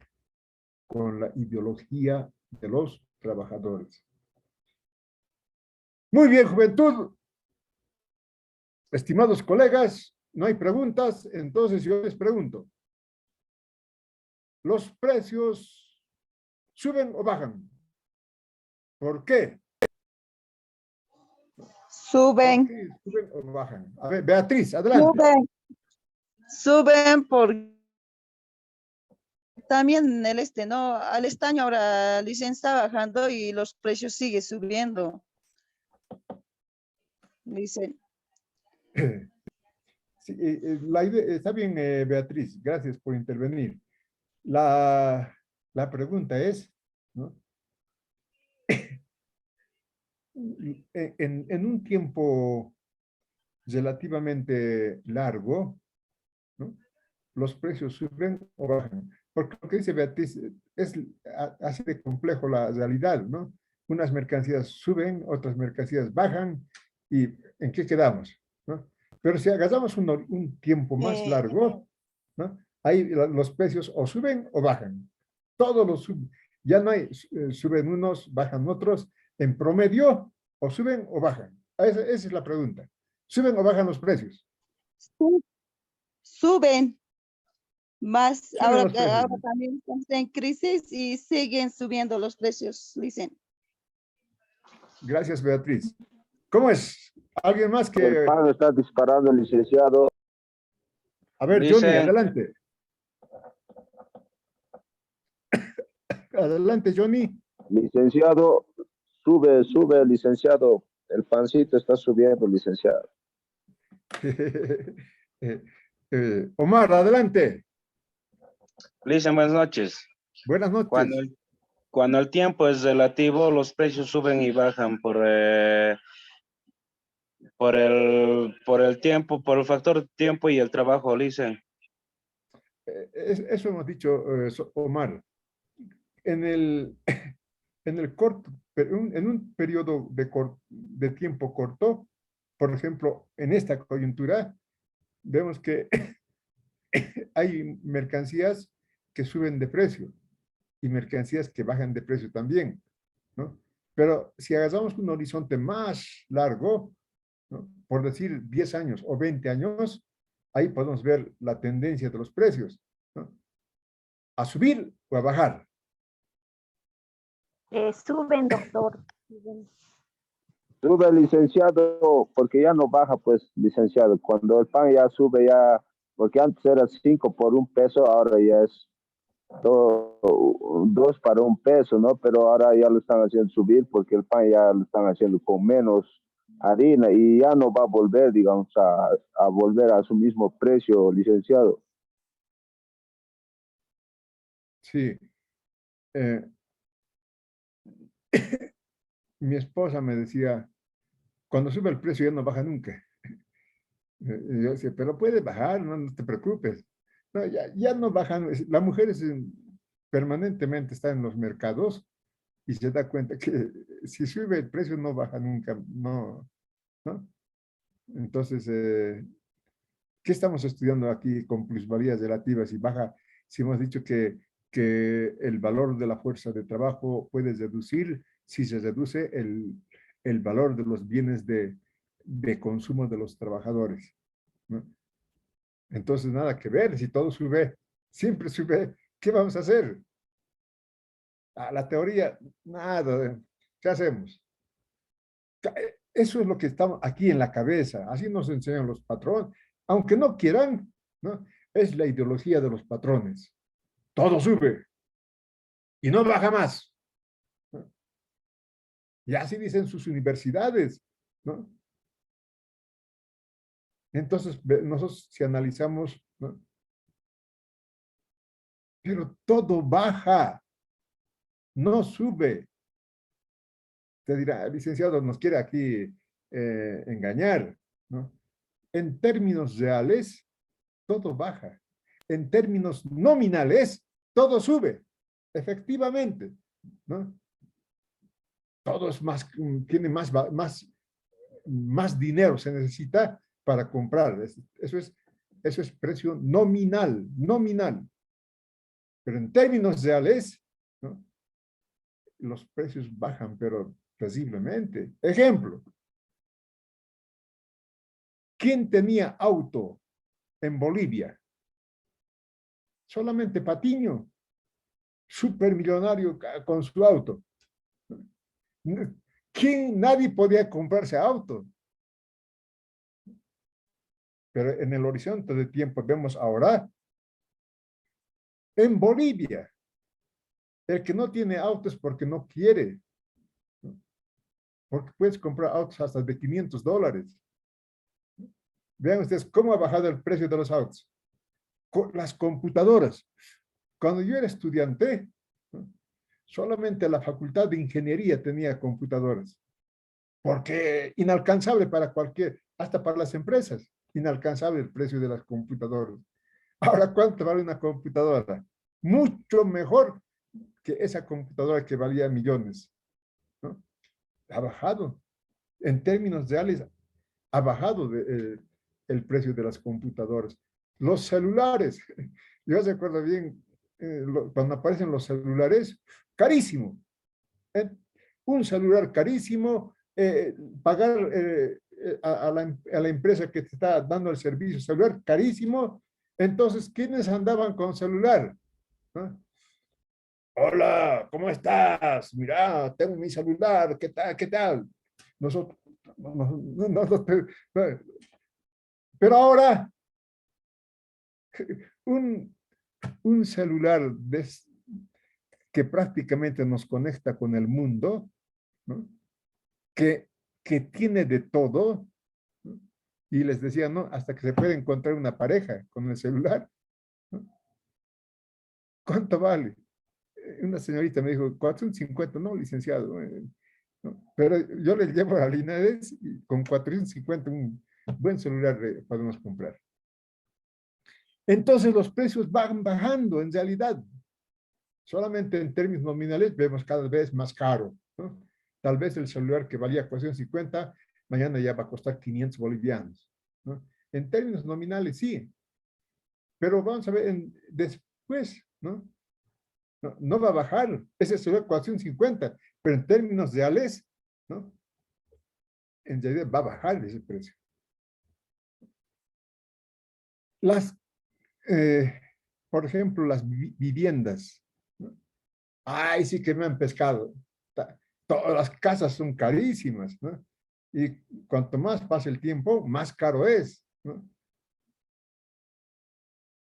con la ideología de los trabajadores. Muy bien, juventud. Estimados colegas, no hay preguntas, entonces yo les pregunto, ¿los precios suben o bajan? ¿Por qué? Suben, ¿Por qué suben o bajan? A ver, Beatriz, adelante. suben porque también ¿no? Al estaño ahora licen está bajando y los precios siguen subiendo. Dicen, Sí, la idea, está bien, Beatriz, gracias por intervenir. La pregunta es, ¿no? En un tiempo relativamente largo, ¿no? Los precios suben o bajan. Porque lo que dice Beatriz es así de complejo la realidad, ¿no? Unas mercancías suben, otras mercancías bajan, y ¿en qué quedamos? ¿No? Pero si agarramos un tiempo más largo, ¿no? Ahí los precios o suben o bajan. Todos los suben. Ya no hay, suben unos, bajan otros. En promedio, o suben o bajan. Esa es la pregunta. ¿Suben o bajan los precios? suben más, Suben ahora, los precios. ahora también estamos en crisis y siguen subiendo los precios, dicen. Gracias, Beatriz. ¿Cómo es? ¿Alguien más El que...? pan está disparando, licenciado. A ver, Johnny, Dice, adelante. Adelante, Johnny. Licenciado, sube, licenciado. El pancito está subiendo, licenciado. Omar, adelante. Lisa, buenas noches. Buenas noches. Cuando el tiempo es relativo, los precios suben y bajan por el tiempo, por el factor tiempo y el trabajo, Lisa. Eso hemos dicho, Omar. En el corto, en un periodo de tiempo corto, por ejemplo, en esta coyuntura, vemos que hay mercancías que suben de precio y mercancías que bajan de precio también, ¿no? Pero si agarramos un horizonte más largo, ¿no? Por decir 10 años o 20 años, ahí podemos ver la tendencia de los precios, ¿no? A subir o a bajar. Suben, doctor. Suben. Sube, licenciado, porque ya no baja, pues, licenciado. Cuando el pan ya sube, ya, porque antes era 5 por 1 peso, ahora ya es 2 para 1 peso, ¿no? Pero ahora ya lo están haciendo subir porque el pan ya lo están haciendo con menos harina y ya no va a volver, digamos, a volver a su mismo precio, licenciado. Sí. Mi esposa me decía, cuando sube el precio ya no baja nunca. Y yo decía, pero puede bajar, no te preocupes. No, ya no bajan. La mujer permanentemente está en los mercados y se da cuenta que si sube el precio no baja nunca, no, ¿no? Entonces, ¿qué estamos estudiando aquí con plusvalías relativas y baja? Si hemos dicho que el valor de la fuerza de trabajo puede reducir si se reduce el valor de los bienes de consumo de los trabajadores, ¿no? Entonces, nada que ver, si todo sube, siempre sube, ¿qué vamos a hacer? La teoría, nada, ¿qué hacemos? Eso es lo que estamos aquí en la cabeza, así nos enseñan los patrones, aunque no quieran, ¿no? Es la ideología de los patrones. Todo sube y no baja más, ¿no? Y así dicen sus universidades, ¿no? Entonces, nosotros si analizamos, ¿no? Pero todo baja, no sube. Te dirá, licenciado, nos quiere aquí engañar, ¿no? En términos reales, todo baja. En términos nominales, todo sube, efectivamente, ¿no? Todo es más, tiene más dinero, se necesita para comprar. Eso es precio nominal, nominal. Pero en términos reales, ¿no? Los precios bajan, pero visiblemente. Ejemplo, ¿quién tenía auto en Bolivia? Solamente Patiño, supermillonario con su auto. ¿Quién? Nadie podía comprarse auto. Pero en el horizonte de tiempo vemos ahora, en Bolivia, el que no tiene auto es porque no quiere, ¿no? Porque puedes comprar autos hasta de $500. Vean ustedes cómo ha bajado el precio de los autos. Las computadoras. Cuando yo era estudiante, ¿no? Solamente la Facultad de Ingeniería tenía computadoras, porque inalcanzable para cualquier, hasta para las empresas, inalcanzable el precio de las computadoras. Ahora, ¿cuánto vale una computadora? Mucho mejor que esa computadora que valía millones, ¿no? Ha bajado. En términos reales, ha bajado el precio de las computadoras. Los celulares, yo recuerdo bien, cuando aparecen los celulares, carísimo. Un celular carísimo, pagar a la empresa que te está dando el servicio celular carísimo. Entonces, ¿quiénes andaban con celular? ¿No? Hola, ¿cómo estás? Mira, tengo mi celular, ¿qué tal? ¿Qué tal? Nosotros, pero ahora, un, un celular que prácticamente nos conecta con el mundo, ¿no? que tiene de todo, ¿no? Y les decía, ¿no? Hasta que se puede encontrar una pareja con el celular, ¿no? ¿Cuánto vale? Una señorita me dijo, 450, no, licenciado, ¿no? Pero yo le llevo a Linares y con 450 un buen celular podemos comprar. Entonces los precios van bajando en realidad. Solamente en términos nominales vemos cada vez más caro, ¿no? Tal vez el celular que valía 450, mañana ya va a costar 500 bolivianos, ¿no? En términos nominales sí, pero vamos a ver después, ¿no? No va a bajar ese celular 450, pero en términos reales, ¿no? En realidad va a bajar ese precio. Por ejemplo, las viviendas, ¿no? Ay, sí que me han pescado. todas las casas son carísimas, ¿no? Y cuanto más pasa el tiempo, más caro es, ¿no?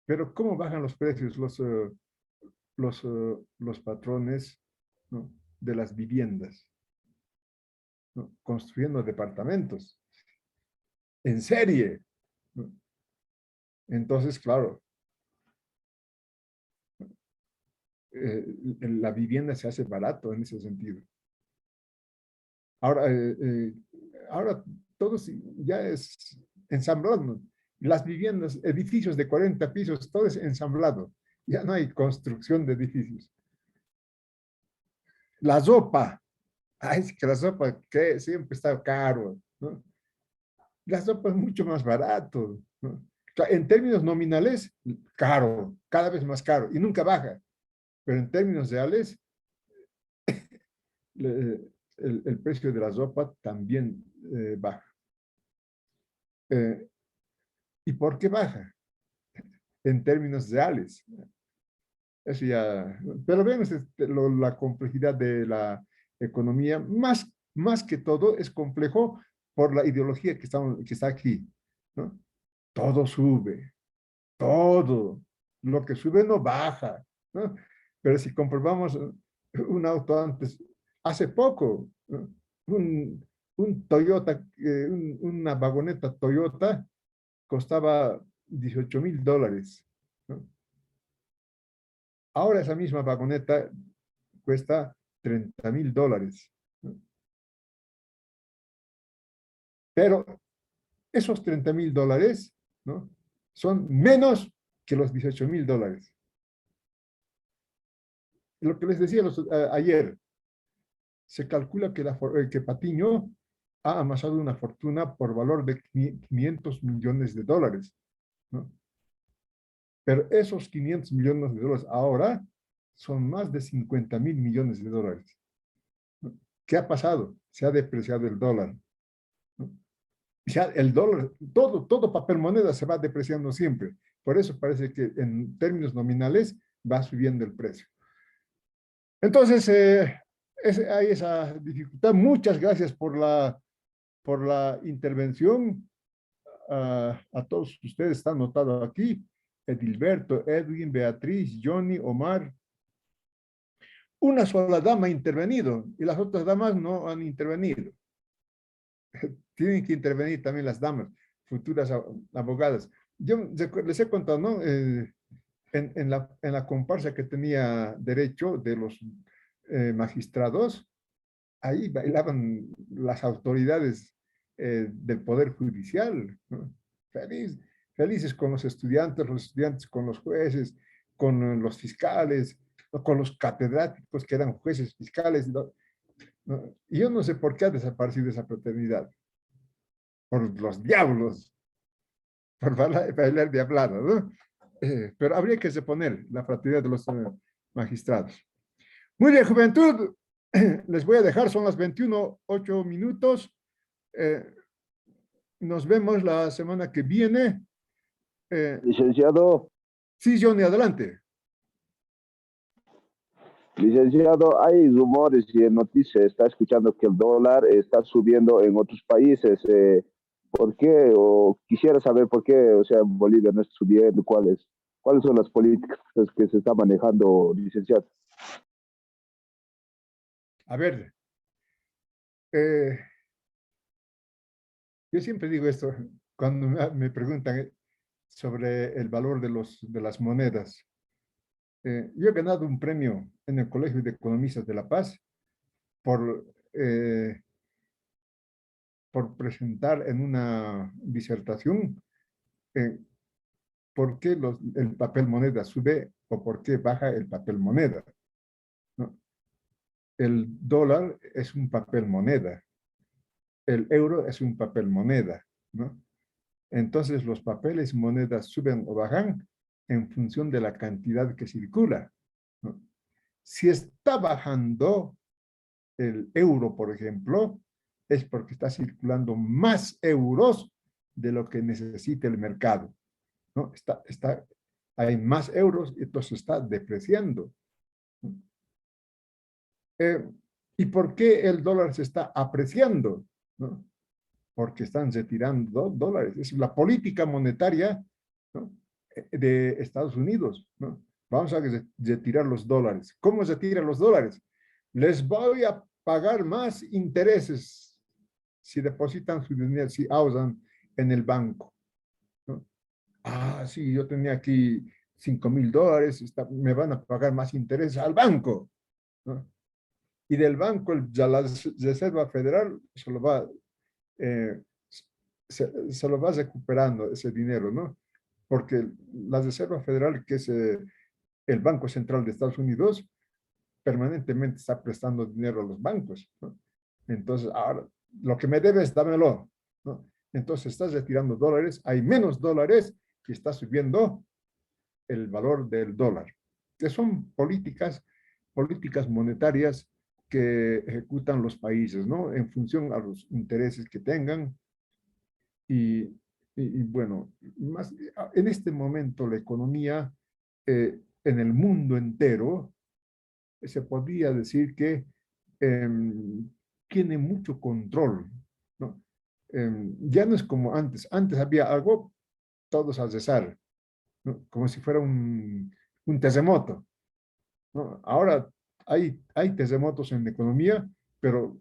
Pero ¿cómo bajan los precios los patrones, ¿no?, de las viviendas? ¿No? Construyendo departamentos en serie, ¿no? Entonces, claro, la vivienda se hace barato en ese sentido. Ahora todo ya es ensamblado, ¿no? Las viviendas, edificios de 40 pisos, todo es ensamblado. Ya no hay construcción de edificios. La sopa, ay, es que la sopa que siempre está caro, ¿no? La sopa es mucho más barato, ¿no? En términos nominales, caro, cada vez más caro y nunca baja. Pero en términos reales, el precio de la sopa también baja. ¿Y por qué baja? En términos reales. Eso ya, pero vemos la complejidad de la economía, más que todo es complejo por la ideología que está aquí, ¿no? Todo sube, todo. Lo que sube no baja, ¿no? Pero si comprobamos un auto antes, hace poco, ¿no?, un Toyota, una vagoneta Toyota costaba $18,000, ¿no? Ahora esa misma vagoneta cuesta $30,000, ¿no? Pero esos $30,000, ¿no?, son menos que los $18,000. Lo que les decía ayer, se calcula que Patiño ha amasado una fortuna por valor de $500 millones, ¿no? Pero esos $500 millones ahora son más de $50,000 millones. ¿No? ¿Qué ha pasado? Se ha depreciado el dólar, ¿no? Ya el dólar, todo papel moneda se va depreciando siempre. Por eso parece que en términos nominales va subiendo el precio. Entonces, hay esa dificultad. Muchas gracias por la intervención. A todos ustedes están anotados aquí. Edilberto, Edwin, Beatriz, Johnny, Omar. Una sola dama ha intervenido y las otras damas no han intervenido. Tienen que intervenir también las damas, futuras abogadas. Yo les he contado, ¿no? En la comparsa que tenía derecho de los magistrados, ahí bailaban las autoridades del Poder Judicial, ¿no? Felices con los estudiantes con los jueces, con los fiscales, ¿no?, con los catedráticos que eran jueces fiscales, ¿no? Y yo no sé por qué ha desaparecido esa fraternidad. Por los diablos, por bailar diablado, ¿no? Pero habría que reponer la fraternidad de los magistrados. Muy bien, juventud, les voy a dejar, son las 21:08. Nos vemos la semana que viene. Licenciado, Sí, Johnny, adelante. licenciado, hay rumores y en noticias está escuchando que el dólar está subiendo en otros países. ¿Por qué? O quisiera saber por qué, o sea, Bolivia no está subiendo, cuáles son las políticas que se están manejando, licenciado. A ver, yo siempre digo esto cuando me preguntan sobre el valor de las monedas. Yo he ganado un premio en el Colegio de Economistas de La Paz por presentar en una disertación por qué el papel moneda sube o por qué baja el papel moneda, ¿no? El dólar es un papel moneda, el euro es un papel moneda, ¿no? Entonces los papeles monedas suben o bajan en función de la cantidad que circula, ¿no? Si está bajando el euro, por ejemplo, es porque está circulando más euros de lo que necesita el mercado, ¿no? Hay más euros y entonces está depreciando. ¿Y por qué el dólar se está apreciando? ¿No? Porque están retirando dólares. Es la política monetaria, ¿no?, de Estados Unidos, ¿no? Vamos a retirar los dólares. ¿Cómo se retiran los dólares? Les voy a pagar más intereses si depositan su dinero, si ahorran en el banco, ¿no? Ah, sí, yo tenía aquí $5,000, me van a pagar más intereses al banco, ¿no? Y del banco, la Reserva Federal eh, se lo va recuperando ese dinero, ¿no? Porque la Reserva Federal, que es el Banco Central de Estados Unidos, permanentemente está prestando dinero a los bancos, ¿no? Entonces, ahora, lo que me debes, dámelo, ¿no? Entonces, estás retirando dólares, hay menos dólares y está subiendo el valor del dólar, que son políticas monetarias que ejecutan los países, ¿no? En función a los intereses que tengan. Y bueno, más, en este momento la economía en el mundo entero se podría decir que tiene mucho control, ¿no? Ya no es como antes. Antes había algo, todos al cesar, ¿no? Como si fuera un terremoto, ¿no? Ahora hay terremotos en la economía, pero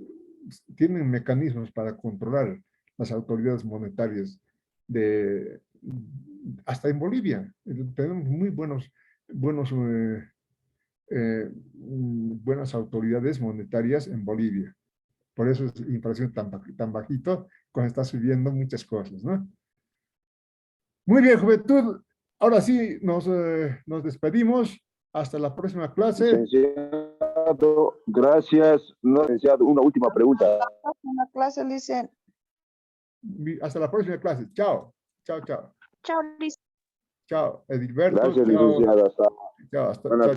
tienen mecanismos para controlar las autoridades monetarias de, hasta en Bolivia. Tenemos muy buenas autoridades monetarias en Bolivia. Por eso es la inflación tan bajito, cuando está subiendo muchas cosas, ¿no? Muy bien, juventud. Ahora sí, nos despedimos. Hasta la próxima clase. Licenciado, gracias. No, licenciado, una última pregunta. Una clase, dicen. Hasta la próxima clase. Chao. Chao, chao. Chao, Liz. Chao, Edilberto. Gracias, Chao. licenciado. Hasta Chao. Hasta, buenas chao.